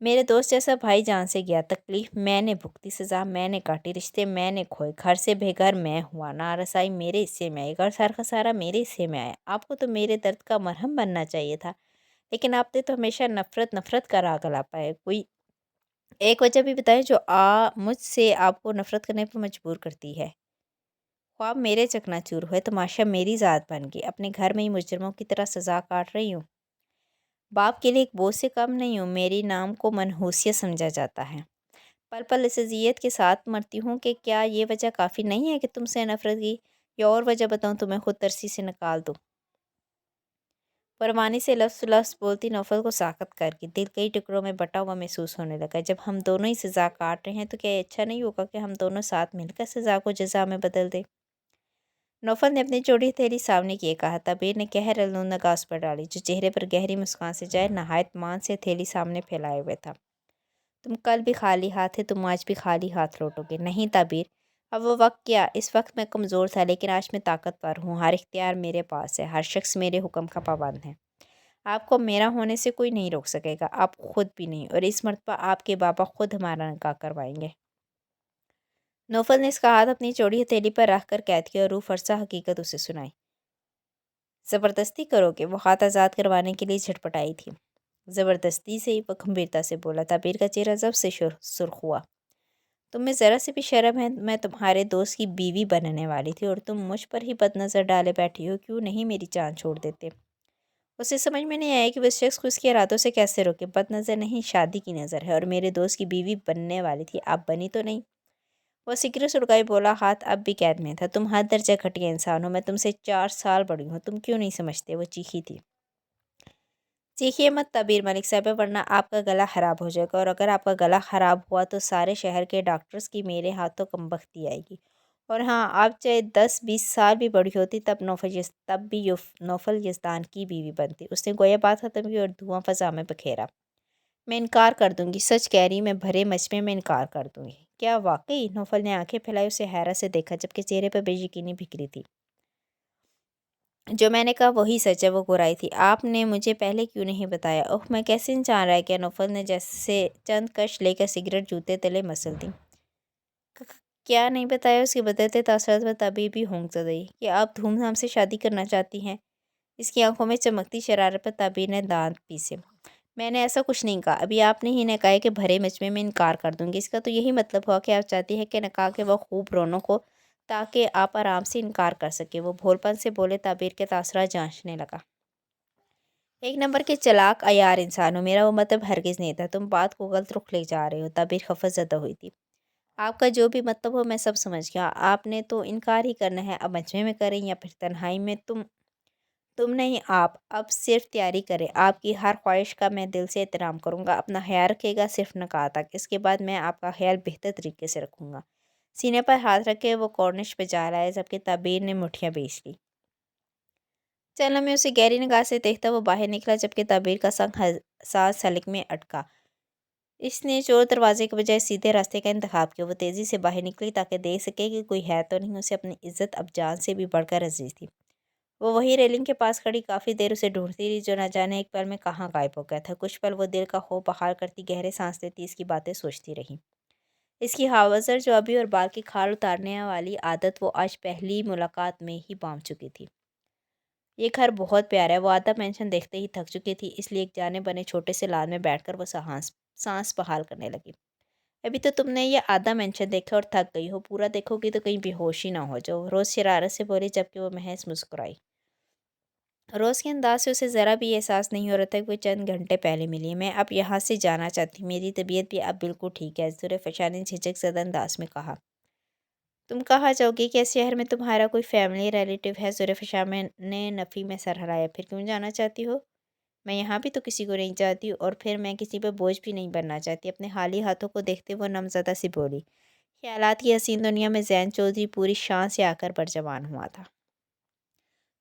میرے دوست جیسا بھائی جان سے گیا، تکلیف میں نے بھگتی، سزا میں نے کاٹی، رشتے میں نے کھوئے، گھر سے بے گھر میں ہوا، نارسائی میرے حصے میں آئی، غرض خسارہ میرے حصے میں آیا۔ آپ کو تو میرے درد کا مرہم بننا چاہیے تھا، لیکن آپ نے تو ہمیشہ نفرت نفرت کا راگ الاپا ہے۔ کوئی ایک وجہ بھی بتائیں جو مجھ سے آپ کو نفرت کرنے پر مجبور کرتی ہے۔ خواب میرے چکنا چور ہوئے، تماشا میری ذات بن گئی، اپنے گھر میں ہی مجرموں کی طرح سزا کاٹ رہی ہوں۔ باپ کے لیے ایک بوجھ سے کم نہیں ہوں، میری نام کو منحوسیت سمجھا جاتا ہے، پل پل اس اذیت کے ساتھ مرتی ہوں کہ کیا یہ وجہ کافی نہیں ہے کہ تم سے نفرت کی؟ یا اور وجہ بتاؤں تمہیں خود ترسی سے نکال دوں؟ پروانی سے لفظ لفظ بولتی نوفل کو ساخت کر کے دل کئی ٹکڑوں میں بٹا ہوا محسوس ہونے لگا۔ جب ہم دونوں ہی سزا کاٹ رہے ہیں تو کیا یہ اچھا نہیں ہوگا کہ ہم دونوں ساتھ مل کر سزا کو جزا میں بدل دیں؟ نوفل نے اپنی چوڑی ہتھیلی سامنے کیے کہا۔ تبیر نے قہر آلودہ نگاہ اس پر ڈالی جو چہرے پر گہری مسکان سے جائے نہایت مان سے ہتھیلی سامنے پھیلائے ہوئے تھا۔ تم کل بھی خالی ہاتھ تھے، تم آج بھی خالی ہاتھ لوٹو گے۔ نہیں تعبیر، اب وہ وقت کیا، اس وقت میں کمزور تھا لیکن آج میں طاقتور ہوں، ہر اختیار میرے پاس ہے، ہر شخص میرے حکم کا پابند ہے۔ آپ کو میرا ہونے سے کوئی نہیں روک سکے گا، آپ خود بھی نہیں، اور اس مرتبہ آپ کے بابا خود ہمارا نکاح کروائیں گے۔ نوفل نے اس کا ہاتھ اپنی چوڑی ہتھیلی پر رکھ کر قید کیا اور روح فرسا حقیقت اسے سنائی۔ زبردستی کرو گے؟ وہ ہاتھ آزاد کروانے کے لیے جھٹپٹائی تھی۔ زبردستی سے ہی، وہ گمبھیرتا سے بولا۔ تعبیر کا چہرہ ضبط سے سرخ ہوا۔ تم میں ذرا سی بھی شرم ہے؟ میں تمہارے دوست کی بیوی بننے والی تھی اور تم مجھ پر ہی بد نظر ڈالے بیٹھی ہو، کیوں نہیں میری جان چھوڑ دیتے؟ اسے سمجھ میں نہیں آیا کہ وہ اس شخص کو اس کے ارادوں سے کیسے روکے۔ بد نظر نہیں، شادی کی نظر ہے، اور میرے دوست کی بیوی بننے والی تھی، آپ بنی تو نہیں؟ وہ سگریٹ سڑکائی بولا، ہاتھ اب بھی قید میں تھا۔ تم حد درجہ گھٹیا انسان ہو، میں تم سے 4 سال بڑی ہوں، تم کیوں نہیں سمجھتے؟ وہ چیخی تھی۔ چیخیے مت تعبیر ملک صاحبہ، ورنہ آپ کا گلا خراب ہو جائے گا، اور اگر آپ کا گلا خراب ہوا تو سارے شہر کے ڈاکٹرز کی میرے ہاتھوں کمبختی آئے گی۔ اور ہاں، آپ چاہے 10-20 سال بھی بڑی ہوتی تب بھی نوفل یزدان کی بیوی بنتی۔ اس نے گویا بات ختم کی اور دھواں فضا میں بکھیرا۔ میں انکار کر دوں گی، سچ کہہ رہی، میں بھرے مجمع میں انکار کر دوں گی۔ کیا واقعی؟ نوفل نے آنکھیں پھیلائی، اسے حیرت سے دیکھا جبکہ چہرے پر بے یقینی بکھری تھی۔ جو میں نے کہا وہی سچ ہے، وہ گرائی تھی۔ آپ نے مجھے پہلے کیوں نہیں بتایا؟ اوہ، میں کیسے انجان رہ گیا؟ نوفل نے جیسے چند کش لے کر سگریٹ جوتے تلے مسل دی۔ کیا نہیں بتایا؟ اس کے بدلتے تاثرات پر تعبیر بھی ہونک زدئی کہ آپ دھوم دھام سے شادی کرنا چاہتی ہیں؟ اس کی آنکھوں میں چمکتی شرارت پر تعبیر نے دانت پیسے۔ میں نے ایسا کچھ نہیں کہا، ابھی آپ نے ہی نے کہا ہے کہ بھرے مجمع میں انکار کر دوں گی، اس کا تو یہی مطلب ہوا کہ آپ چاہتی ہیں کہ نکاح کے وقت خوب رونق ہو تاکہ آپ آرام سے انکار کر سکیں۔ وہ بھول پن سے بولے، تعبیر کے تاثرات جانچنے لگا۔ ایک نمبر کے چلاک عیار انسان ہو، میرا وہ مطلب ہرگز نہیں تھا، تم بات کو غلط رخ لے جا رہے ہو۔ تعبیر خفت زدہ ہوئی تھی۔ آپ کا جو بھی مطلب ہو میں سب سمجھ گیا، آپ نے تو انکار ہی کرنا ہے، اب مجمع میں کریں یا پھر تنہائی میں؟ تم نہیں، آپ اب صرف تیاری کریں، آپ کی ہر خواہش کا میں دل سے احترام کروں گا، اپنا خیال رکھے گا صرف نکاح تک، اس کے بعد میں آپ کا خیال بہتر طریقے سے رکھوں گا۔ سینے پر ہاتھ رکھ کے وہ کورنش پہ جا رہا ہے جبکہ تعبیر نے مٹھیاں بیچ لی۔ چلنا میں اسے گہری نگاہ سے دیکھتا وہ باہر نکلا جبکہ تعبیر کا سنگ حساس حلق میں اٹکا۔ اس نے چور دروازے کے بجائے سیدھے راستے کا انتخاب کیا۔ وہ تیزی سے باہر نکلی تاکہ دیکھ سکے کہ کوئی ہے تو نہیں، اسے اپنی عزت اب جان سے بھی بڑھ کر عزیز تھی۔ وہ وہی ریلنگ کے پاس کھڑی کافی دیر اسے ڈھونڈتی رہی جو نہ جانے ایک پل میں کہاں غائب ہو گیا تھا۔ کچھ پل وہ دل کا خوف بحال کرتی گہرے سانس لیتی اس کی باتیں سوچتی رہی۔ اس کی ہاوزر جو ابھی اور بال کی کھال اتارنے والی عادت وہ آج پہلی ملاقات میں ہی بام چکی تھی۔ یہ گھر بہت پیارا ہے۔ وہ آدھا پینشن دیکھتے ہی تھک چکی تھی، اس لیے ایک جانے بنے چھوٹے سے لان میں بیٹھ کر وہ سانس بحال کرنے لگی۔ ابھی تو تم نے یہ آدھا مینشن دیکھا اور تھک گئی ہو، پورا دیکھو گی تو کہیں بے ہوشی نہ ہو جاؤ، روز شرارت سے بولی جبکہ وہ محض مسکرائی۔ روز کے انداز سے اسے ذرا بھی احساس نہیں ہو رہا تھا کہ وہ چند گھنٹے پہلے ملی ہے۔ میں اب یہاں سے جانا چاہتی ہوں، میری طبیعت بھی اب بالکل ٹھیک ہے، زرفشا نے جھجک زدہ انداز میں کہا۔ تم کہاں جاؤ گی؟ کیا شہر میں تمہارا کوئی فیملی ریلیٹیو ہے؟ زرفشا نے نفی میں سر ہلایا۔ پھر کیوں جانا چاہتی ہو؟ میں یہاں بھی تو کسی کو نہیں چاہتی، اور پھر میں کسی پر بوجھ بھی نہیں بننا چاہتی۔ اپنے خالی ہاتھوں کو دیکھتے وہ نم زدہ سی بولی۔ خیالات کی حسین دنیا میں زین چودھری پوری شان سے آ کر برجمان ہوا تھا۔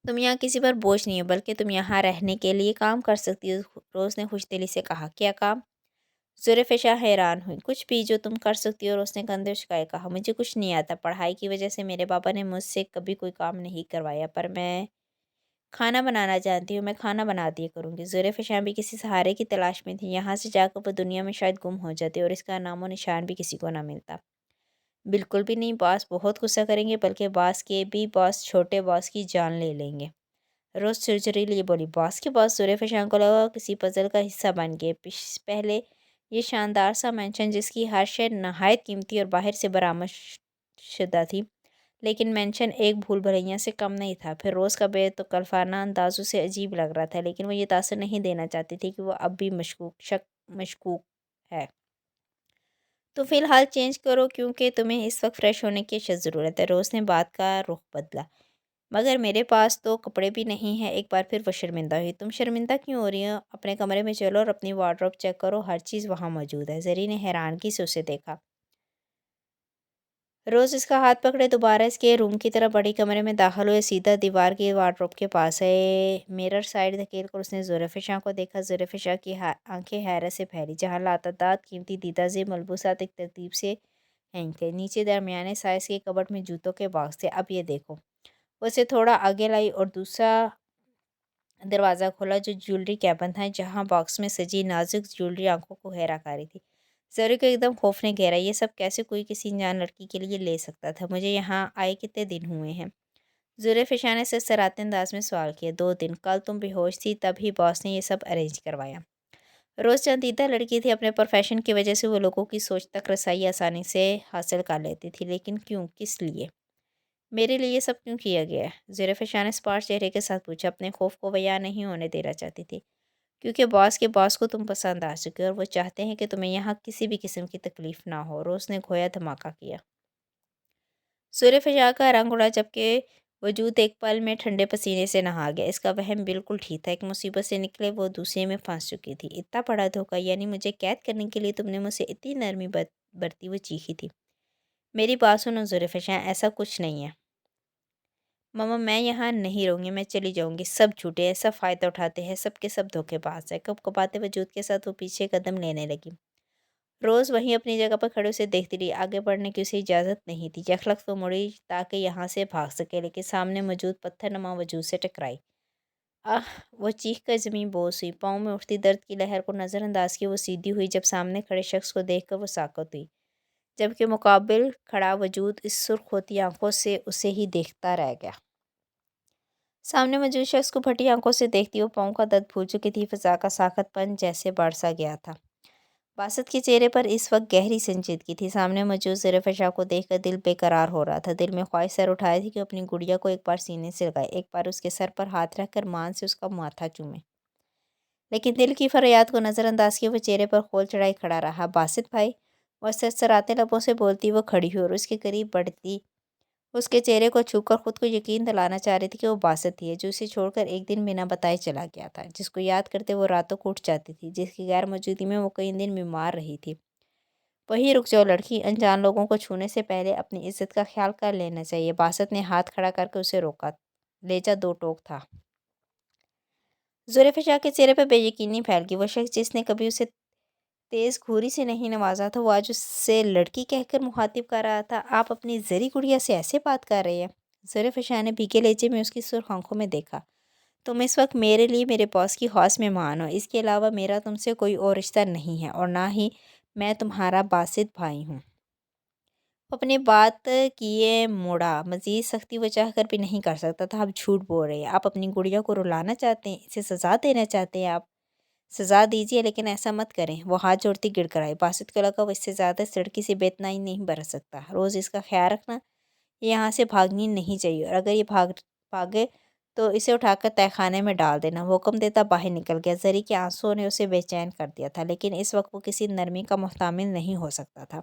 تم یہاں کسی پر بوجھ نہیں ہو، بلکہ تم یہاں رہنے کے لیے کام کر سکتی ہو، روز نے خوش دلی سے کہا۔ کیا کام؟ زرفشا حیران ہوئی۔ کچھ بھی جو تم کر سکتی ہو، روز نے کندھے اچکائے کہا۔ مجھے کچھ نہیں آتا، پڑھائی کی وجہ سے میرے پاپا نے مجھ سے کبھی کوئی کام نہیں کروایا، پر میں کھانا بنانا جانتی ہوں، میں کھانا بنا دیا کروں گی۔ زلیخا بھی کسی سہارے کی تلاش میں تھی، یہاں سے جا کر وہ دنیا میں شاید گم ہو جاتی اور اس کا نام و نشان بھی کسی کو نہ ملتا۔ بالکل بھی نہیں، باس بہت غصہ کریں گے، بلکہ باس کے بھی باس چھوٹے باس کی جان لے لیں گے۔ روز چرچری لیے بولی، باس کے باس زلیخا کو لگا کسی پزل کا حصہ بن گئے۔ پہلے یہ شاندار سا مینشن جس کی ہر شے نہایت قیمتی اور باہر سے برآمد شدہ تھی، لیکن مینشن ایک بھول بھلیاں سے کم نہیں تھا۔ پھر روز کا بے تکلفانہ انداز اسے عجیب لگ رہا تھا، لیکن وہ یہ تاثر نہیں دینا چاہتی تھی کہ وہ اب بھی مشکوک ہے۔ تو فی الحال چینج کرو، کیونکہ تمہیں اس وقت فریش ہونے کی اشد ضرورت ہے۔ روز نے بات کا رخ بدلا، مگر میرے پاس تو کپڑے بھی نہیں ہیں۔ ایک بار پھر وہ شرمندہ ہوئی۔ تم شرمندہ کیوں ہو رہی ہو؟ اپنے کمرے میں چلو اور اپنی وارڈروب چیک کرو، ہر چیز وہاں موجود ہے۔ زری نے حیرانگی سے اسے دیکھا۔ روز اس کا ہاتھ پکڑے دوبارہ اس کے روم کی طرف بڑی، کمرے میں داخل ہوئے، سیدھا دیوار کی وارڈروب کے پاس ہے۔ میرر سائڈ دھکیل کر اس نے زلیخا کو دیکھا۔ زلیخا کی آنکھیں حیرت سے پھیلی، جہاں لاتعداد قیمتی دیدہ زیب ملبوسات ایک ترتیب سے ہینگ تھے، نیچے درمیانے سائز کے کبرڈ میں جوتوں کے باکس تھے۔ اب یہ دیکھو۔ وہ اسے تھوڑا آگے لائی اور دوسرا دروازہ کھولا جو جیولری کیبن تھا، جہاں باکس میں سجی نازک جیولری آنکھوں کو حیران کاری تھی۔ زری کو ایک دم خوف نے گھیرا۔ یہ سب کیسے کوئی کسی انجان لڑکی کے لیے لے سکتا تھا؟ مجھے یہاں آئے کتنے دن ہوئے ہیں؟ زلیخا نے سرسراتے انداز میں سوال کیا۔ 2 دن۔ کل تم بے ہوش تھی، تب ہی باس نے یہ سب ارینج کروایا۔ روز چندیدہ لڑکی تھی، اپنے پروفیشن کی وجہ سے وہ لوگوں کی سوچ تک رسائی آسانی سے حاصل کر لیتی تھی، لیکن کیوں؟ کس لیے؟ میرے لیے یہ سب کیوں کیا گیا ہے؟ زلیخا نے اسپاٹ چہرے کے ساتھ پوچھا۔ اپنے خوف کو بیان نہیں ہونے دینا چاہتی تھی، کیونکہ باس کو تم پسند آ چکے اور وہ چاہتے ہیں کہ تمہیں یہاں کسی بھی قسم کی تکلیف نہ ہو۔ روز نے گویا دھماکہ کیا۔ زلیخا کا رنگ اڑا، جبکہ وجود ایک پل میں ٹھنڈے پسینے سے نہا گیا۔ اس کا وہم بالکل ٹھیک تھا، ایک مصیبت سے نکلے وہ دوسرے میں پھنس چکی تھی۔ اتنا بڑا دھوکہ! یعنی مجھے قید کرنے کے لیے تم نے مجھ سے اتنی نرمی برتی؟ وہ چیخی تھی۔ میری بات سنو زلیخا، ایسا کچھ نہیں ہے۔ ماما میں یہاں نہیں رہوں گی، میں چلی جاؤں گی۔ سب جھوٹے ہیں، سب فائدہ اٹھاتے ہیں، سب کے سب دھوکے باز ہیں۔ کپکپاتے وجود کے ساتھ وہ پیچھے قدم لینے لگی۔ روز وہیں اپنی جگہ پر کھڑے اسے دیکھتی رہی۔ آگے بڑھنے کی اسے اجازت نہیں تھی۔ یخلخ تو مڑی تاکہ یہاں سے بھاگ سکے، لیکن سامنے موجود پتھر نما وجود سے ٹکرائی۔ آہ! وہ چیخ کر زمین بوس ہوئی۔ پاؤں میں اٹھتی درد کی لہر کو نظر انداز کیے وہ سیدھی ہوئی۔ جب سامنے کھڑے شخص کو دیکھ کر وہ ساکت ہوئی، جبکہ مقابل کھڑا وجود اس سرخ ہوتی آنکھوں سے اسے ہی دیکھتا رہ گیا۔ سامنے موجود شخص کو پھٹی آنکھوں سے دیکھتی وہ پاؤں کا درد بھول چکی تھی۔ فضا کا ساخت پن جیسے بڑھ سا گیا تھا۔ باسط کے چہرے پر اس وقت گہری سنجیدگی تھی۔ سامنے موجود زلیخا کو دیکھ کر دل بے قرار ہو رہا تھا۔ دل میں خواہش سر اٹھائی تھی کہ اپنی گڑیا کو ایک بار سینے سے لگائے، ایک بار اس کے سر پر ہاتھ رکھ کر مان سے اس کا ماتھا چومے، لیکن دل کی فریاد کو نظر انداز کیے وہ چہرے پر کھول چڑھائے کھڑا رہا۔ باسط بھائی! وہ سرسراتے لبوں سے بولتی وہ کھڑی ہوئی اور اس کے قریب بڑھتی، اس کے چہرے کو چھو کر خود کو یقین دلانا چاہ رہی تھی کہ وہ باسط ہی ہے، جو اسے چھوڑ کر ایک دن بنا بتائے چلا گیا تھا، جس کو یاد کرتے وہ راتوں کو اٹھ جاتی تھی، جس کی غیر موجودگی میں وہ کئی دن بیمار رہی تھی۔ وہی رک جاؤ لڑکی، انجان لوگوں کو چھونے سے پہلے اپنی عزت کا خیال کر لینا چاہیے۔ باسط نے ہاتھ کھڑا کر کے اسے روکا۔ لہجہ دو ٹوک تھا۔ زلیخا کے چہرے پر بے یقینی پھیل گئی۔ وہ شخص جس نے کبھی اسے تیز گھوری سے نہیں نوازا تھا، وہ آج اسے لڑکی کہہ کر مخاطب کر رہا تھا۔ آپ اپنی زری گڑیا سے ایسے بات کر رہے ہیں؟ زلیخا نے بھیگے لہجے میں اس کی سرخ آنکھوں میں دیکھا۔ تم اس وقت میرے لیے میرے باس کی خاص مہمان ہو، اس کے علاوہ میرا تم سے کوئی اور رشتہ نہیں ہے، اور نہ ہی میں تمہارا باسط بھائی ہوں۔ اپنی بات کیے موڑا۔ مزید سختی وہ چاہ کر بھی نہیں کر سکتا تھا۔ آپ جھوٹ بول رہے ہیں، آپ اپنی گڑیا کو رلانا چاہتے ہیں، اسے سزا دینا چاہتے ہیں۔ آپ سزا دیجیے، لیکن ایسا مت کریں۔ وہ ہاتھ جوڑتی گڑ گڑائی۔ باسط کو لگا وہ اس سے زیادہ اس لڑکی سے بے اتنائی نہیں برت سکتا۔ روز اس کا خیال رکھنا، یہ یہاں سے بھاگنی نہیں چاہیے، اور اگر یہ بھاگے تو اسے اٹھا کر تہہ خانے میں ڈال دینا۔ وہ حکم دیتا باہر نکل گیا۔ زری کے آنسوؤں نے اسے بے چین کر دیا تھا، لیکن اس وقت وہ کسی نرمی کا محتمل نہیں ہو سکتا تھا،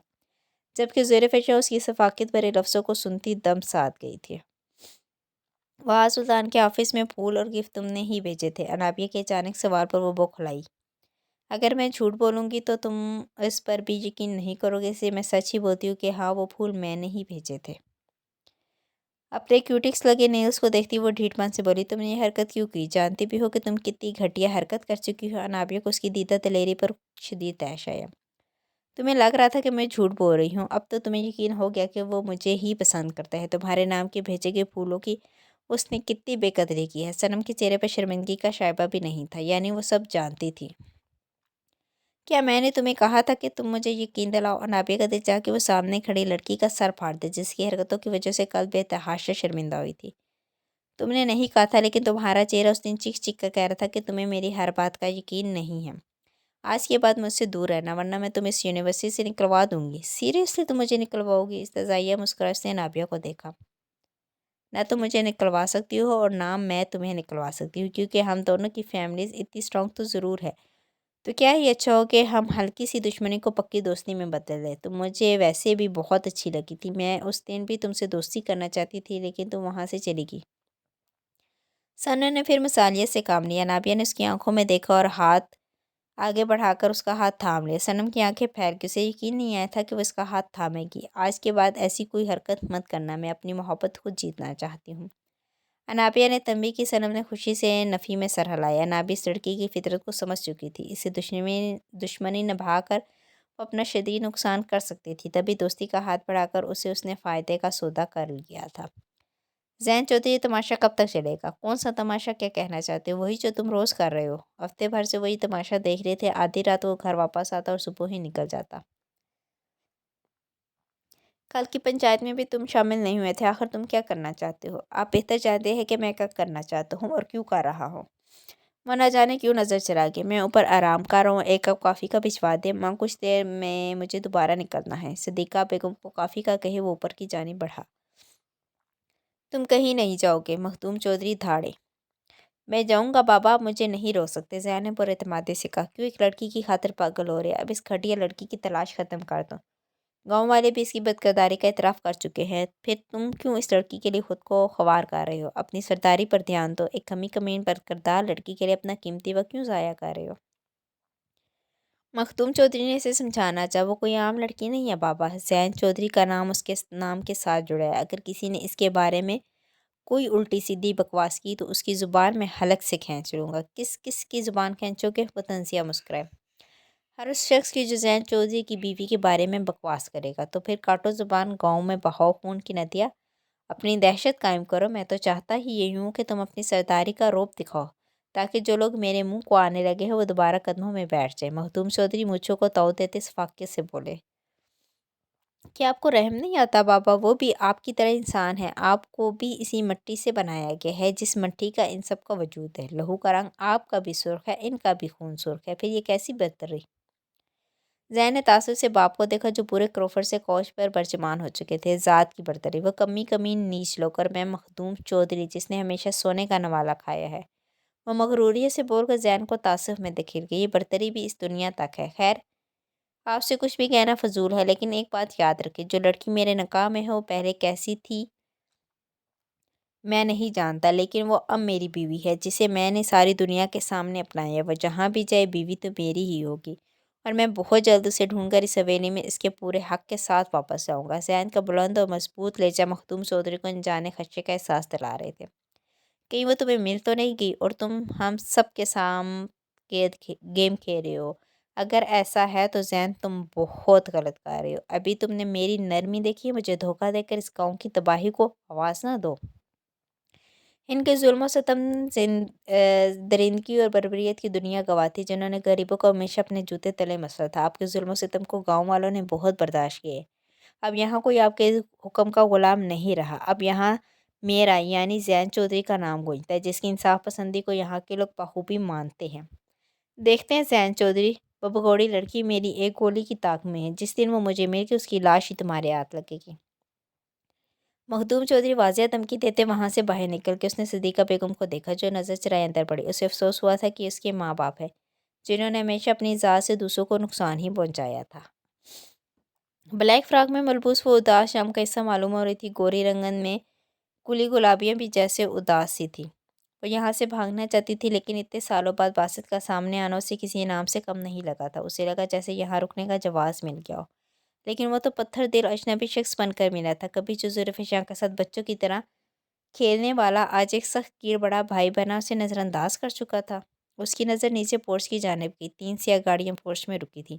جبکہ زلیخا اس کی شفقت بھرے لفظوں کو سنتی دم ساتھ گئی تھی۔ وہاں سلطان کے آفس میں پھول اور گفٹ تم نے ہی بھیجے تھے؟ انابیہ کے اچانک سوال پر وہ بوکھلائی۔ اگر میں جھوٹ بولوں گی تو تم اس پر بھی یقین نہیں کرو گے، اس لیے میں سچ ہی بولتی ہوں کہ ہاں، وہ پھول میں نے ہی بھیجے تھے۔ اپنے کیوٹکس لگے نیلز کو دیکھتی وہ ڈھیٹ پن سے بولی، تم نے یہ حرکت کیوں کی؟ جانتی بھی ہو کہ تم کتنی گھٹیا حرکت کر چکی ہو؟ انابیہ کو اس کی دیدہ دلیری پر شدید طیش آیا۔ تمہیں لگ رہا تھا کہ میں جھوٹ بول رہی ہوں، اب تو تمہیں یقین ہو گیا کہ وہ مجھے ہی پسند کرتا ہے۔ تمہارے نام کے بھیجے گئے پھولوں کی اس نے کتنی بے قدری کی ہے۔ صنم کے چہرے پر شرمندگی کا شائبہ بھی نہیں تھا، یعنی وہ سب جانتی تھی۔ کیا میں نے تمہیں کہا تھا کہ تم مجھے یقین دلاؤ؟ انابیہ کا دل چاہا کہ وہ سامنے کھڑی لڑکی کا سر پھاڑ دے، جس کی حرکتوں کی وجہ سے کل بے تحاشا شرمندہ ہوئی تھی۔ تم نے نہیں کہا تھا، لیکن تمہارا چہرہ اس دن چیخ چیخ کر کہہ رہا تھا کہ تمہیں میری ہر بات کا یقین نہیں ہے۔ آج کے بعد مجھ سے دور رہنا، ورنہ میں تمہیں اس یونیورسٹی سے نکلوا دوں گی۔ سیریسلی تم مجھے نکلواؤ گی؟ استزادیہ مسکرائی اس نے انابیہ کو دیکھا۔ نہ تم مجھے نکلوا سکتی ہو اور نہ میں تمہیں نکلوا سکتی ہوں، کیونکہ ہم دونوں کی فیملیز اتنی اسٹرانگ تو ضرور ہے۔ تو کیا ہی اچھا ہو کہ ہم ہلکی سی دشمنی کو پکی دوستی میں بدل لیں۔ تم مجھے ویسے بھی بہت اچھی لگی تھی، میں اس دن بھی تم سے دوستی کرنا چاہتی تھی، لیکن تم وہاں سے چلی گئی۔ ثنا نے پھر مثالیت سے کام لیا۔ انابیہ نے اس کی آنکھوں میں دیکھا اور ہاتھ آگے بڑھا کر اس کا ہاتھ تھام لیا۔ صنم کی آنکھیں پھیر گئی، اسے یقین نہیں آیا تھا کہ وہ اس کا ہاتھ تھامے گی۔ آج کے بعد ایسی کوئی حرکت مت کرنا، میں اپنی محبت خود جیتنا چاہتی ہوں۔ انابیہ نے تنبیہ کی۔ صنم نے خوشی سے نفی میں سر ہلایا۔ انابیہ اس لڑکی کی فطرت کو سمجھ چکی تھی، اسے دشمنی نبھا کر وہ اپنا شدید نقصان کر سکتی تھی، تبھی دوستی کا ہاتھ بڑھا کر اسے اس نے فائدے کا سودا کر لیا تھا۔ زین چودھری، یہ تماشا کب تک چلے گا؟ کون سا تماشا؟ کیا کہنا چاہتے ہو؟ وہی جو تم روز کر رہے ہو۔ ہفتے بھر سے وہی تماشا دیکھ رہے تھے، آدھی رات وہ گھر واپس آتا اور صبح ہی نکل جاتا۔ کل کی پنچایت میں بھی تم شامل نہیں ہوئے تھے، آخر تم کیا کرنا چاہتے ہو؟ آپ بہتر جانتے ہیں کہ میں کیا کرنا چاہتا ہوں اور کیوں کر رہا ہوں۔ وہ نہ جانے کیوں نظر چلا گیا۔ میں اوپر آرام کر رہا ہوں، ایک کپ کافی کا بھجوا دے؟ ماں، کچھ دیر میں مجھے دوبارہ نکلنا ہے۔ صدیقہ بیگم کو کافی کا کہے وہ اوپر کی جانب بڑھا۔ تم کہیں نہیں جاؤ گے؟ مخدوم چودھری دھاڑے۔ میں جاؤں گا بابا، آپ مجھے نہیں روک سکتے، زین نے پر اعتمادی سے کہا۔ کیوں ایک لڑکی کی خاطر پاگل ہو رہے؟ اب اس گھٹیا لڑکی کی تلاش ختم کر دو۔ گاؤں والے بھی اس کی بدکرداری کا اعتراف کر چکے ہیں، پھر تم کیوں اس لڑکی کے لیے خود کو خوار کر رہے ہو؟ اپنی سرداری پر دھیان دو، ایک کمی کمین بدکردار لڑکی کے لیے اپنا قیمتی وقت کیوں ضائع کر رہے ہو؟ مخدوم چودھری نے اسے سمجھانا چاہا۔ وہ کوئی عام لڑکی نہیں ہے بابا، زین چودھری کا نام اس کے نام کے ساتھ جڑا ہے۔ اگر کسی نے اس کے بارے میں کوئی الٹی سیدھی بکواس کی تو اس کی زبان میں حلق سے کھینچ لوں گا۔ کس کی زبان کھینچو گے؟ وہ طنزیہ مسکرائے۔ ہر اس شخص کی جو زین چودھری کی بیوی کے بارے میں بکواس کرے گا۔ تو پھر کاٹو زبان، گاؤں میں بہاؤ خون کی ندیاں، اپنی دہشت قائم کرو۔ میں تو چاہتا ہی یہی ہوں کہ تم اپنی سرداری کا روب دکھاؤ، تاکہ جو لوگ میرے منہ کو آنے لگے ہیں وہ دوبارہ قدموں میں بیٹھ جائیں۔ مخدوم چودھری مونچھوں کو تاؤ دیتے شفقت سے بولے۔ کیا آپ کو رحم نہیں آتا بابا؟ وہ بھی آپ کی طرح انسان ہے، آپ کو بھی اسی مٹی سے بنایا گیا ہے جس مٹی کا ان سب کا وجود ہے۔ لہو کا رنگ آپ کا بھی سرخ ہے، ان کا بھی خون سرخ ہے، پھر یہ کیسی برتری؟ زین نے تعصب سے باپ کو دیکھا، جو پورے کروفر سے کوچ پر برجمان ہو چکے تھے۔ ذات کی برتری؟ وہ کمی نیچ لوگ، اور میں مخدوم چودھری جس نے ہمیشہ سونے کا نوالا کھایا ہے۔ وہ مغروریت سے بول کر زین کو تعصب میں دھکیل گئی۔ یہ برتری بھی اس دنیا تک ہے۔ خیر، آپ سے کچھ بھی کہنا فضول ہے، لیکن ایک بات یاد رکھیں، جو لڑکی میرے نکاح میں ہے وہ پہلے کیسی تھی میں نہیں جانتا، لیکن وہ اب میری بیوی ہے، جسے میں نے ساری دنیا کے سامنے اپنایا ہے۔ وہ جہاں بھی جائے بیوی تو میری ہی ہوگی، اور میں بہت جلد اسے ڈھونڈ کر اس حویلی میں اس کے پورے حق کے ساتھ واپس آؤں گا۔ زین کا بلند اور مضبوط لہجہ مخدوم چودھری کو انجانے خدشے کا احساس دلا رہے تھے۔ کہیں وہ تمہیں مل تو نہیں گئی اور تم ہم سب کے سامنے گیم کھیل رہے ہو؟ اگر ایسا ہے تو زین تم بہت غلط کر رہے ہو۔ ابھی تم نے میری نرمی دیکھی ہے، مجھے دھوکہ دے کر اس گاؤں کی تباہی کو آواز نہ دو۔ ان کے ظلم و ستم درندگی اور بربریت کی دنیا گواہ تھی، جنہوں نے غریبوں کو ہمیشہ اپنے جوتے تلے مسلا تھا۔ آپ کے ظلم و ستم کو گاؤں والوں نے بہت برداشت کیے۔ اب یہاں کوئی آپ کے حکم کا غلام نہیں رہا، اب یہاں میرا یعنی زین چودھری کا نام گونجتا ہے، جس کی انصاف پسندی کو یہاں کے لوگ بخوبی مانتے ہیں۔ دیکھتے ہیں زین چودھری، وہ بگوڑی لڑکی میری ایک گولی کی طاق میں ہے، جس دن وہ مجھے مل گئی اس کی لاش ہی تمہارے ہاتھ لگے گی۔ مخدوم چودھری واضح دھمکی دیتے وہاں سے باہر نکل کے اس نے صدیقہ بیگم کو دیکھا، جو نظر چرائے اندر پڑی۔ اسے افسوس ہوا تھا کہ اس کے ماں باپ ہیں، جنہوں نے ہمیشہ اپنی ذات سے دوسروں کو نقصان ہی پہنچایا تھا۔ بلیک فراک میں ملبوس وہ اداس شام کا حصہ معلوم ہو رہی تھی۔ گوری رنگن میں کلی گلابیاں بھی جیسے اداس سی تھی۔ وہ یہاں سے بھاگنا چاہتی تھی، لیکن اتنے سالوں بعد باسط کا سامنے آنا اسے کسی انعام سے کم نہیں لگا تھا۔ اسے لگا جیسے یہاں رکنے کا جواز مل گیا ہو، لیکن وہ تو پتھر دل اجنبی شخص بن کر ملا تھا۔ کبھی جو زلفشاں کے ساتھ بچوں کی طرح کھیلنے والا، آج ایک سخت کیڑ بڑا بھائی بنا اسے نظر انداز کر چکا تھا۔ اس کی نظر نیچے پورچ کی جانب گئی۔ 3 سیاہ گاڑیاں پورچ میں رکی تھیں،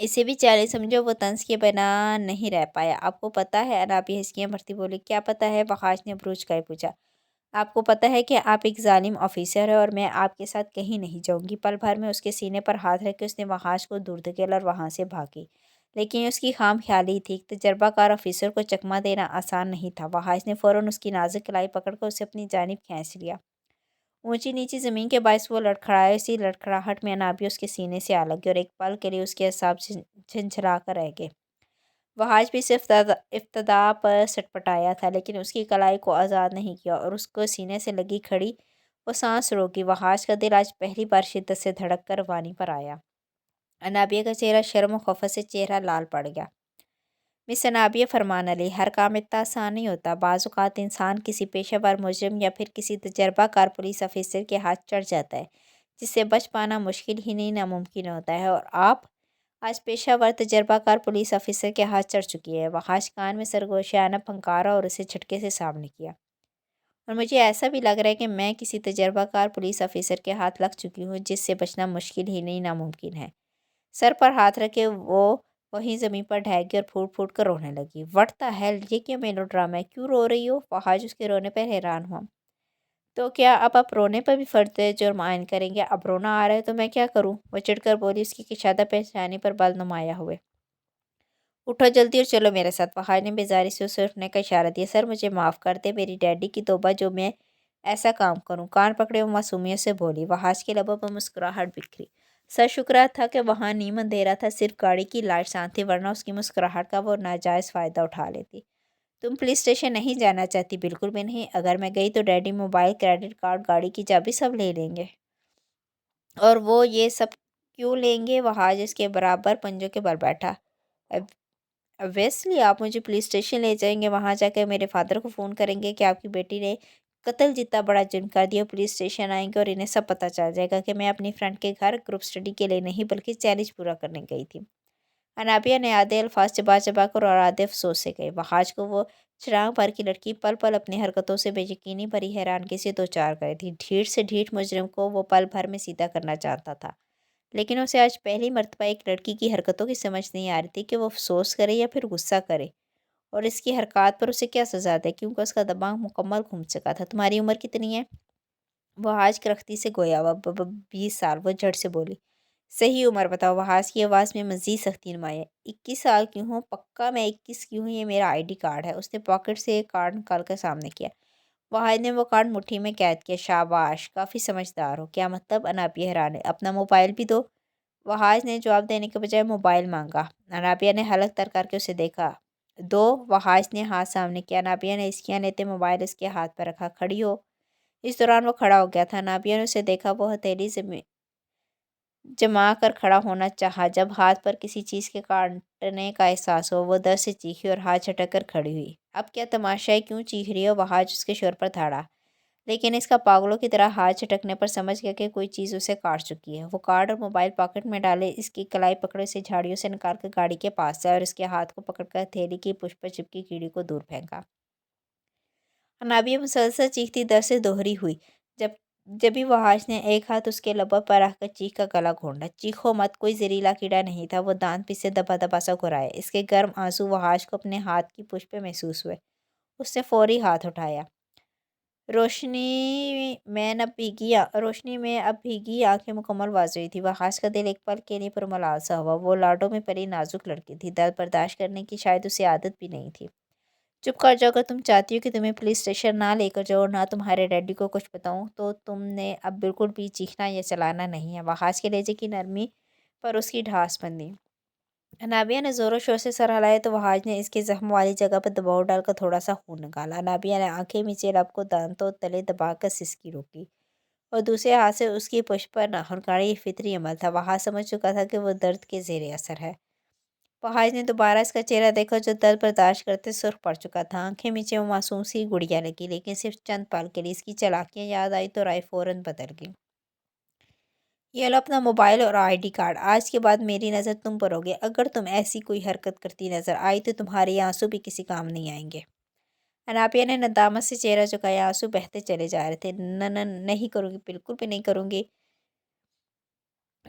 اسے بھی چیلنج سمجھو، وہ طنز کے بنا نہیں رہ پایا۔ آپ کو پتہ ہے؟ انابیہ ہچکیاں بھرتی بولی۔ کیا پتہ ہے؟ وحاش نے بروچ کر پوچھا۔ آپ کو پتہ ہے کہ آپ ایک ظالم آفیسر ہے اور میں آپ کے ساتھ کہیں نہیں جاؤں گی۔ پل بھر میں اس کے سینے پر ہاتھ رکھ کے اس نے وحاش کو دور دھکیلا اور وہاں سے بھاگی، لیکن اس کی خام خیالی تھی۔ ایک تجربہ کار آفیسر کو چکمہ دینا آسان نہیں تھا۔ وحاش نے فوراً اس کی نازک کلائی پکڑ کر اسے اپنی جانب کھینچ لیا۔ اونچی نیچی زمین کے باعث وہ لڑکھڑایا، اسی لڑکھڑاہٹ میں انابیہ اس کے سینے سے آ لگی اور ایک پل کے لیے اس کے اعصاب جھنجھلا کر رہ گئے۔ وحاش بھی صرف ابتدا پر سٹپٹایا تھا، لیکن اس کی کلائی کو آزاد نہیں کیا اور اس کو سینے سے لگی کھڑی وہ سانس روکی۔ وحاش کا دل آج پہلی بار شدت سے دھڑک کر وانی پر آیا۔ انابیہ کا چہرہ شرم و خفت سے چہرہ لال پڑ گیا۔ مس انابیہ، فرمانا لی، ہر کام اتنا آسان نہیں ہوتا۔ بعض اوقات انسان کسی پیشہ ور مجرم یا پھر کسی تجربہ کار پولیس آفیسر کے ہاتھ چڑھ جاتا ہے جس سے بچ پانا مشکل ہی نہیں ناممکن ہوتا ہے، اور آپ آج پیشہ ور تجربہ کار پولیس آفیسر کے ہاتھ چڑھ چکی ہے۔ وحاش کان میں سرگوشیانہ پھنکارا اور اسے جھٹکے سے سامنے کیا۔ اور مجھے ایسا بھی لگ رہا ہے کہ میں کسی تجربہ کار پولیس آفیسر کے ہاتھ لگ چکی ہوں جس سے بچنا مشکل ہی نہیں ناممکن ہے۔ سر پر ہاتھ رکھے وہ وہیں زمین پر ڈھہ گئی اور پھوٹ پھوٹ کر رونے لگی۔ وٹ دا ہیل، یہ کیا میلو ڈرامہ ہے؟ کیوں رو رہی ہو؟ وحاش اس کے رونے پر حیران ہوا۔ تو کیا اب آپ رونے پر بھی فرد جرم عائد کریں گے؟ اب رونا آ رہا ہے تو میں کیا کروں؟ وہ چڑھ کر بولی، اس کی کشادہ پیشانی پر بل نمایاں ہوئے۔ اٹھو جلدی اور چلو میرے ساتھ۔ وحاش نے بیزاری سے اسے اٹھنے کا اشارہ دیا۔ سر، مجھے معاف کر دیں، میری ڈیڈی کی توبہ جو میں ایسا کام کروں۔ کان پکڑے وہ معصومیت سے بولی۔ وحاش کے لبوں پر مسکراہٹ بکھری۔ سر، شکر تھا کہ وہاں نیم اندھیرا تھا، صرف گاڑی کی لائٹس آن تھیں، ورنہ اس کی مسکراہٹ کا وہ ناجائز فائدہ اٹھا لیتی۔ تم پولیس اسٹیشن نہیں جانا چاہتی؟ بالکل بھی نہیں۔ اگر میں گئی تو ڈیڈی موبائل، کریڈٹ کارڈ، گاڑی کی چابی سب لے لیں گے۔ اور وہ یہ سب کیوں لیں گے؟ وحاش اس کے برابر پنجوں کے بل بیٹھا۔ اویسلی آپ مجھے پولیس اسٹیشن لے جائیں گے، وہاں جا کے میرے فادر کو فون کریں گے کہ آپ کی بیٹی نے قتل جتنا بڑا جرم کر دیا۔ پولیس اسٹیشن آئیں گے اور انہیں سب پتہ چل جائے گا کہ میں اپنی فرینڈ کے گھر گروپ اسٹڈی کے لیے نہیں بلکہ چیلنج پورا کرنے گئی تھی۔ انابیہ نے آدھے الفاظ چبا چبا کر اور آدھے افسوس سے کہے۔ وحاش کو وہ چراغ بھر کی لڑکی پل پل اپنی حرکتوں سے بے یقینی بھری حیرانگی سے دوچار کر تھی۔ ڈھیٹ سے ڈھیٹ مجرم کو وہ پل بھر میں سیدھا کرنا چاہتا تھا، لیکن اسے آج پہلی مرتبہ ایک لڑکی کی حرکتوں کی سمجھ نہیں آ رہی تھی کہ وہ افسوس کرے یا پھر غصہ کرے، اور اس کی حرکات پر اسے کیا سزا دے، کیونکہ اس کا دماغ مکمل گھوم چکا تھا۔ تمہاری عمر کتنی ہے؟ وحاش کرختی سے گویا ہوا۔ 20 سال، وہ جھٹ سے بولی۔ صحیح عمر بتاؤ۔ وحاش کی آواز میں مزید سختی نمایاں۔ 21 سال کی ہوں، پکا میں 21 کی ہوں، یہ میرا آئی ڈی کارڈ ہے۔ اس نے پاکٹ سے ایک کارڈ نکال کر سامنے کیا۔ وحاش نے وہ کارڈ مٹھی میں قید کیا۔ شاباش، کافی سمجھدار ہو۔ کیا مطلب؟ انابیہ حیران ہے۔ اپنا موبائل بھی دو۔ وحاش نے جواب دینے کے بجائے موبائل مانگا۔ انابیہ نے حلق تر کر کے اسے دیکھا۔ دو۔ وحاش نے ہاتھ سامنے کیا۔ انابیہ نے ہچکیاں لیتے موبائل اس کے ہاتھ پر رکھا۔ کھڑی ہو۔ اس دوران وہ کھڑا ہو گیا تھا۔ انابیہ نے اسے دیکھا، وہ ہتھیلی جما کر کھڑا ہونا چاہا۔ جب ہاتھ پر کسی چیز کے کاٹنے کا احساس ہو، وہ درد سے چیخی اور ہاتھ جھٹک کر کھڑی ہوئی۔ اب کیا تماشا ہے؟ کیوں چیخ رہی ہو؟ وحاش اس کے شور پر دھاڑا، لیکن اس کا پاگلوں کی طرح ہاتھ جھٹکنے پر سمجھ گیا کہ کوئی چیز اسے کاٹ چکی ہے۔ وہ کارڈ اور موبائل پاکٹ میں ڈالے، اس کی کلائی پکڑے، اسے جھاڑیوں سے نکال کر گاڑی کے پاس جائے اور اس کے ہاتھ کو پکڑ کر ہتھیلی کی پشت پر چپکی کیڑی کو دور پھینکا۔ انابیہ مسلسل چیختی درد سے دوہری ہوئی۔ جبھی وحاش نے ایک ہاتھ اس کے لبوں پر رکھ کر چیخ کا گلا گھونٹا۔ چیخو مت، کوئی زہریلا کیڑا نہیں تھا۔ وہ دانت پس سے دبا دبا سا گھرایا۔ اس کے گرم آنسو وحاش کو اپنے ہاتھ کی پشت پہ محسوس ہوئے۔ اس نے فوری ہاتھ اٹھایا۔ روشنی میں اب بھیگی آنکھیں مکمل واضح ہوئی تھی۔ وحاش کا دل ایک پل کے لیے پرملال سا ہوا۔ وہ لاڈوں میں پلی نازک لڑکی تھی، درد برداشت کرنے کی شاید اسے عادت بھی نہیں تھی۔ چپ کر جاؤ۔ اگر تم چاہتی ہو کہ تمہیں پولیس اسٹیشن نہ لے کر جاؤ اور نہ تمہارے ڈیڈی کو کچھ بتاؤں، تو تم نے اب بالکل بھی چیخنا یا چلانا نہیں ہے۔ وحاش کے لہجے کی نرمی پر اس کی ڈھارس بندھی۔ انابیہ نے زور و شور سے سر ہلایا تو وحاش نے اس کے زخم والی جگہ پر دباؤ ڈال کر تھوڑا سا خون نکالا۔ انابیہ نے آنکھیں میچے لب کو دانتوں تلے دبا کر سسکی روکی اور دوسرے ہاتھ سے اس کی پشت پر ناخن کاٹے۔ یہ فطری عمل تھا۔ وحاش سمجھ چکا تھا کہ وہ درد کے زیر اثر ہے۔ وحاش نے دوبارہ اس کا چہرہ دیکھا جو درد برداشت کرتے سرخ پڑ چکا تھا۔ آنکھیں میچے وہ معصوم سی گڑیا لگی، لیکن صرف چند پل کے لیے۔ اس کی چالاکیاں یاد آئی تو رائے فوراً بدل گئی۔ یہ لو اپنا موبائل اور آئی ڈی کارڈ۔ آج کے بعد میری نظر تم پر ہوگی۔ اگر تم ایسی کوئی حرکت کرتی نظر آئی تو تمہارے یہ آنسو بھی کسی کام نہیں آئیں گے۔ انابیہ نے ندامت سے چہرہ جھکایا۔ آنسو بہتے چلے جا رہے تھے۔ نہیں کروں گی، بالکل بھی نہیں کروں گی۔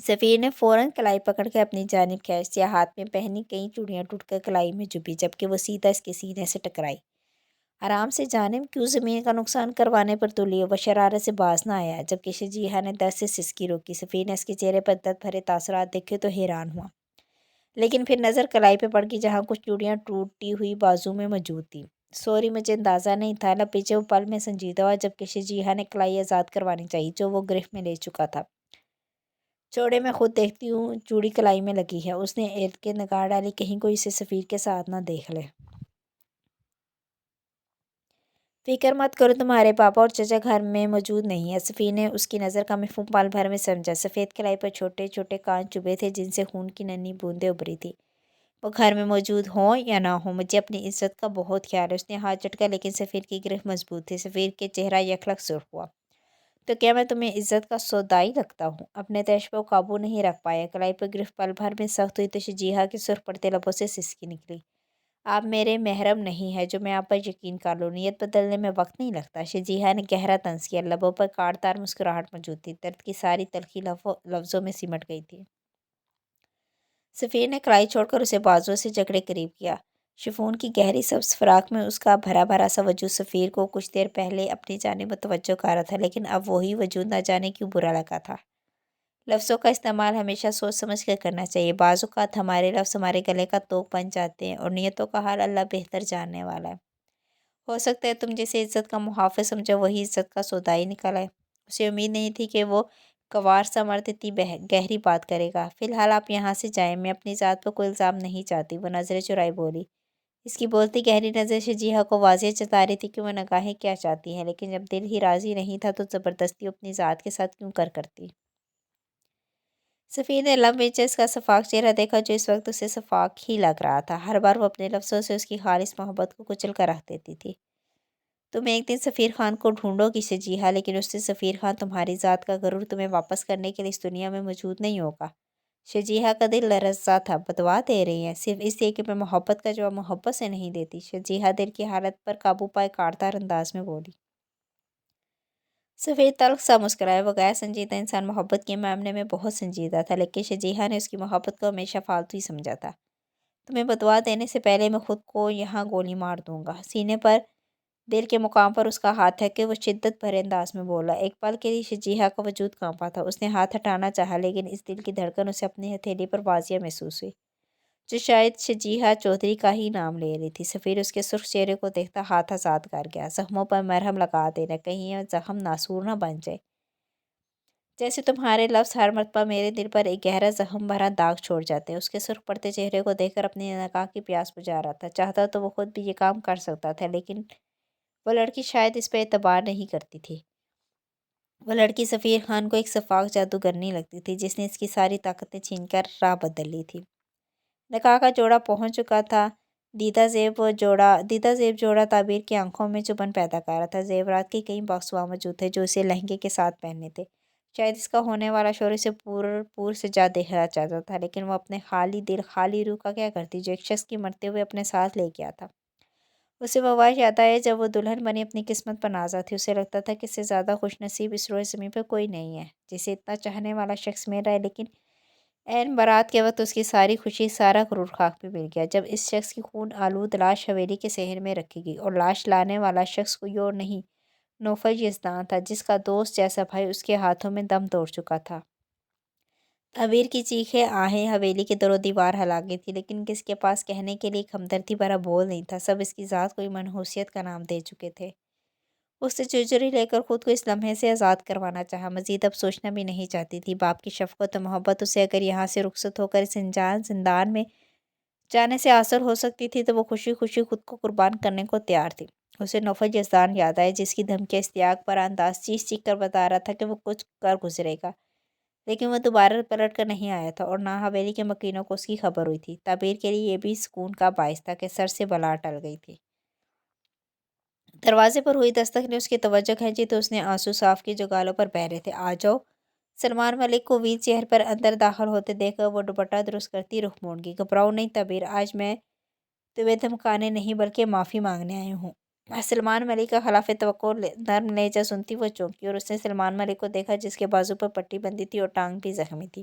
سفیر نے فوراً کلائی پکڑ کے اپنی جانب کھینچ دیا۔ ہاتھ میں پہنی کئی چوڑیاں ٹوٹ کر کلائی میں چبھی، جبکہ وہ سیدھا اس کے سینے سے ٹکرائی۔ آرام سے جانم، کیوں زمین کا نقصان کروانے پر تلی ہو؟ وہ شرارت سے باز نہ آیا، جبکہ شجیحہ نے درد سے سسکی روکی۔ سفیر نے اس کے چہرے پر درد بھرے تاثرات دیکھے تو حیران ہوا، لیکن پھر نظر کلائی پہ پڑ گئی جہاں کچھ چوڑیاں ٹوٹی ہوئی بازو میں موجود تھیں۔ سوری، مجھے اندازہ نہیں تھا۔ لب پیچھے وہ پل میں سنجیدہ ہوا، جبکہ شجیحہ نے کلائی آزاد کروانی چاہی جو وہ گرفت میں لے چکا تھا۔ چھوڑے، میں خود دیکھتی ہوں، چوڑی کلائی میں لگی ہے۔ اس نے ارد گرد نگاہ ڈالی، کہیں کوئی اسے سفیر کے ساتھ نہ دیکھ لے۔ فکر مت کرو، تمہارے پاپا اور چچا گھر میں موجود نہیں ہیں۔ سفیر نے اس کی نظر کا مفہوم پل بھر میں سمجھا۔ سفید کلائی پر چھوٹے چھوٹے کان چبھے تھے جن سے خون کی ننھی بوندیں ابھری تھیں۔ وہ گھر میں موجود ہوں یا نہ ہوں، مجھے اپنی عزت کا بہت خیال ہے۔ اس نے ہاتھ جھٹکا، لیکن سفیر کی گرفت مضبوط تھی۔ سفیر کے چہرہ یکلخت سرخ ہوا۔ تو کیا میں تمہیں عزت کا سودائی لگتا ہوں؟ اپنے طیش پہ وہ قابو نہیں رکھ پایا۔ کلائی پر گرفت پل بھر میں سخت ہوئی تو شجیحہ کے سرخ پڑتے لبوں سے سسکی نکلی۔ آپ میرے محرم نہیں ہیں جو میں آپ پر یقین کر لوں۔ نیت بدلنے میں وقت نہیں لگتا۔ شجیحہ نے گہرا طنز کیا، لبوں پر کاٹدار مسکراہٹ موجود تھی۔ درد کی ساری تلخی لفظوں میں سمٹ گئی تھی۔ سفیر نے کلائی چھوڑ کر اسے بازوؤں سے جکڑے قریب کیا۔ شفون کی گہری سبز فراق میں اس کا بھرا بھرا سا وجود سفیر کو کچھ دیر پہلے اپنی جانب متوجہ کر رہا تھا، لیکن اب وہی وجود نہ جانے کیوں برا لگا تھا۔ لفظوں کا استعمال ہمیشہ سوچ سمجھ کر کرنا چاہیے۔ بعض اوقات ہمارے لفظ ہمارے گلے کا توق بن جاتے ہیں، اور نیتوں کا حال اللہ بہتر جاننے والا ہے۔ ہو سکتا ہے تم جسے عزت کا محافظ سمجھو وہی عزت کا سودائی نکل آئے۔ اسے امید نہیں تھی کہ وہ گوار سا مرد اتنی گہری بات کرے گا۔ فی الحال آپ یہاں سے جائیں، میں اپنی ذات پر کوئی الزام نہیں چاہتی، وہ نظریں چرائی بولی۔ اس کی بولتی گہری نظر شجیحہ کو واضح جتا رہی تھی کہ وہ نگاہیں کیا چاہتی ہیں، لیکن جب دل ہی راضی نہیں تھا تو زبردستی اپنی ذات کے ساتھ کیوں کرتی۔ سفیر نے لب ویچے اس کا شفاف چہرہ دیکھا جو اس وقت اسے شفاف ہی لگ رہا تھا۔ ہر بار وہ اپنے لفظوں سے اس کی خالص محبت کو کچل کر رکھ دیتی تھی۔ تم ایک دن سفیر خان کو ڈھونڈو گی شجیحہ، لیکن اس دن سفیر خان تمہاری ذات کا غرور تمہیں واپس کرنے کے لیے اس دنیا میں موجود نہیں ہوگا۔ شجیحہ کا دل لرزا تھا۔ بدوا دے رہی ہیں؟ صرف اس لیے کہ میں محبت کا جواب محبت سے نہیں دیتی؟ شجیحہ دل کی حالت پر قابو پائے کاٹدار انداز میں بولی۔ سفیر تلخ سا مسکرایا۔ وہ غیر سنجیدہ انسان محبت کے معاملے میں بہت سنجیدہ تھا، لیکن شجیحہ نے اس کی محبت کو ہمیشہ فالتو ہی سمجھا تھا۔ تمہیں بدوا دینے سے پہلے میں خود کو یہاں گولی مار دوں گا۔ سینے پر دل کے مقام پر اس کا ہاتھ ہے کہ وہ شدت بھرے انداز میں بولا۔ ایک پل کے لیے شجیحہ کا وجود کانپا تھا۔ اس نے ہاتھ ہٹانا چاہا، لیکن اس دل کی دھڑکن اسے اپنی ہتھیلی پر واضح محسوس ہوئی، جو شاید شجیحہ چودھری کا ہی نام لے رہی تھی۔ سفیر اس کے سرخ چہرے کو دیکھتا ہاتھ آزاد کر گیا۔ زخموں پر مرہم لگا دینا، کہیں یہ زخم ناسور نہ بن جائے۔ جیسے تمہارے لفظ ہر مرتبہ میرے دل پر ایک گہرا زخم بھرا داغ چھوڑ جاتے ہیں۔ اس کے سرخ پڑتے چہرے کو دیکھ کر اپنی نکاح کی پیاس بجھا رہا تھا۔ چاہتا تو وہ خود بھی یہ کام کر سکتا تھا، لیکن وہ لڑکی شاید اس پہ اعتبار نہیں کرتی تھی۔ وہ لڑکی سفیر خان کو ایک شفاف جادوگرنی لگتی تھی جس نے اس کی ساری طاقتیں چھین کر راہ بدل لی تھی۔ نکاح کا جوڑا پہنچ چکا تھا۔ دیدہ زیب جوڑا تعبیر کی آنکھوں میں چبھن پیدا کر رہا تھا۔ زیورات کے کئی باکس وہاں موجود تھے جو اسے لہنگے کے ساتھ پہننے تھے۔ شاید اس کا ہونے والا شوہر اسے پور سجا دیکھنا چاہتا تھا، لیکن وہ اپنے خالی دل خالی روح کا کیا کرتی جو ایک شخص کی مرتے ہوئے اپنے ساتھ لے گیا تھا۔ اسے وہ وقت یاد آیا جب وہ دلہن بنی اپنی قسمت پر نازا تھی۔ اسے لگتا تھا کہ اس سے زیادہ خوش نصیب اس روئے زمین پر کوئی نہیں ہے جسے اتنا چاہنے والا شخص مل رہا ہے، لیکن عین بارات کے وقت اس کی ساری خوشی، سارا غرور خاک میں مل گیا جب اس شخص کی خون آلود لاش حویلی کے صحن میں رکھی گئی، اور لاش لانے والا شخص کوئی اور نہیں نوفل یزدان تھا جس کا دوست جیسا بھائی اس کے ہاتھوں میں دم توڑ چکا تھا۔ تعبیر کی چیخیں آہیں حویلی کے در و دیوار ہلا گئی تھی، لیکن کسی کے پاس کہنے کے لیے ایک ہمدردی بھرا بول نہیں تھا۔ سب اس کی ذات کو منحوسیت کا نام دے چکے تھے۔ اس نے چرچری لے کر خود کو اس لمحے سے آزاد کروانا چاہا۔ مزید اب سوچنا بھی نہیں چاہتی تھی۔ باپ کی شفقت و محبت اسے اگر یہاں سے رخصت ہو کر اس زندان میں جانے سے حاصل ہو سکتی تھی تو وہ خوشی خوشی خود کو قربان کرنے کو تیار تھی۔ اسے نوفل یزدان یاد آئے جس کی دھمکی اشتیاق پر انداز چیخ چیخ کر بتا رہا تھا کہ وہ کچھ کر گزرے گا، لیکن وہ دوبارہ پلٹ کر نہیں آیا تھا، اور نہ حویلی کے مکینوں کو اس کی خبر ہوئی تھی۔ تعبیر کے لیے یہ بھی سکون کا باعث تھا کہ سر سے بلا ٹل گئی تھی۔ دروازے پر ہوئی دستک نے اس کی توجہ کھینچی تو اس نے آنسو صاف کیے جو گالوں پر بہہ رہے تھے۔ آ جاؤ۔ سلمان ملک کو ویل چیئر پر اندر داخل ہوتے دیکھ کر وہ دوپٹہ درست کرتی رخ موڑ گئی۔ گھبراؤ نہیں تعبیر، آج میں تمہیں دھمکانے نہیں بلکہ معافی مانگنے آئی ہوں۔ سلمان ملک کا خلاف توقع نرم لہجہ سنتی وہ چونکی، اور اس نے سلمان ملک کو دیکھا جس کے بازو پر پٹی بندھی تھی اور ٹانگ بھی زخمی تھی۔